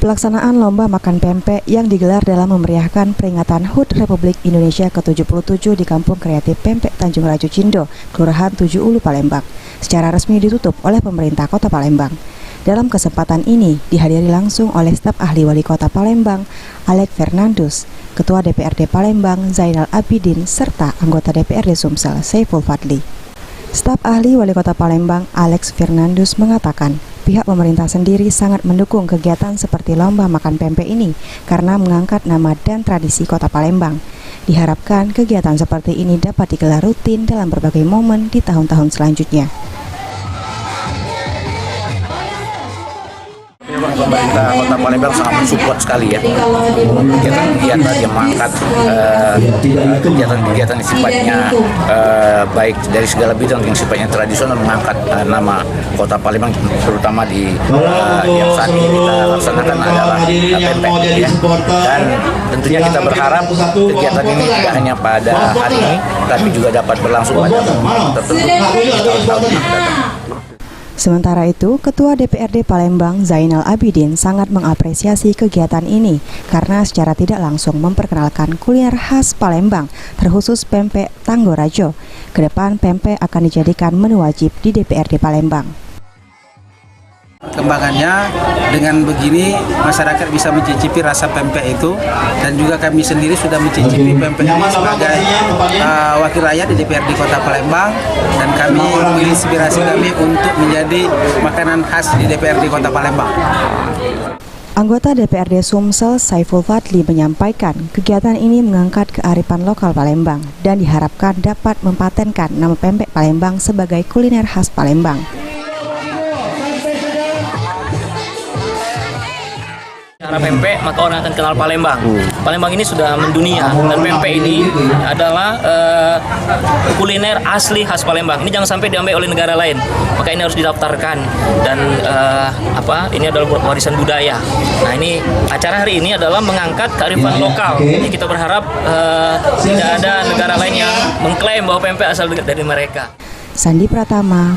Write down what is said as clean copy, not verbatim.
Pelaksanaan Lomba Makan Pempek yang digelar dalam memeriahkan peringatan HUT Republik Indonesia ke-77 di Kampung Kreatif Pempek Tanjung Rajo Cindo, Kelurahan 7 Ulu, Palembang, secara resmi ditutup oleh pemerintah Kota Palembang. Dalam kesempatan ini dihadiri langsung oleh staf ahli Wali Kota Palembang, Alex Fernandus, Ketua DPRD Palembang, Zainal Abidin, serta anggota DPRD Sumsel, Saiful Fadli. Staf ahli Wali Kota Palembang, Alex Fernandus, mengatakan pihak pemerintah sendiri sangat mendukung kegiatan seperti Lomba Makan Pempek ini karena mengangkat nama dan tradisi Kota Palembang. Diharapkan kegiatan seperti ini dapat digelar rutin dalam berbagai momen di tahun-tahun selanjutnya. Pemerintah Kota Palembang sangat mensupport sekali ya kegiatan-kegiatan yang mengangkat kegiatan-kegiatan yang sifatnya baik dari segala bidang yang sifatnya tradisional, mengangkat nama Kota Palembang, terutama di yang saat ini kita laksanakan adalah pempek ya. Dan tentunya kita berharap kegiatan ini tidak hanya pada hari ini tapi juga dapat berlangsung pada momen tertentu di tahun-tahun yang datang. Sementara itu, Ketua DPRD Palembang Zainal Abidin sangat mengapresiasi kegiatan ini karena secara tidak langsung memperkenalkan kuliner khas Palembang, terkhusus pempek Tanggorajo. Kedepan pempek akan dijadikan menu wajib di DPRD Palembang. Kembangannya dengan begini masyarakat bisa mencicipi rasa pempek itu, dan juga kami sendiri sudah mencicipi pempek ini sebagai wakil rakyat di DPRD Kota Palembang, dan kami menginspirasi kami untuk menjadi makanan khas di DPRD Kota Palembang. Anggota DPRD Sumsel Saiful Fadli menyampaikan kegiatan ini mengangkat kearifan lokal Palembang dan diharapkan dapat mempatenkan nama pempek Palembang sebagai kuliner khas Palembang. Cara pempek, maka orang akan kenal Palembang. Palembang ini sudah mendunia, dan pempek ini adalah kuliner asli khas Palembang. Ini jangan sampai diambil oleh negara lain. Maka ini harus didaftarkan, dan ini adalah warisan budaya. Nah, ini acara hari ini adalah mengangkat kearifan lokal. Jadi kita berharap tidak ada negara lain yang mengklaim bahwa pempek asal dari mereka. Sandi Pratama,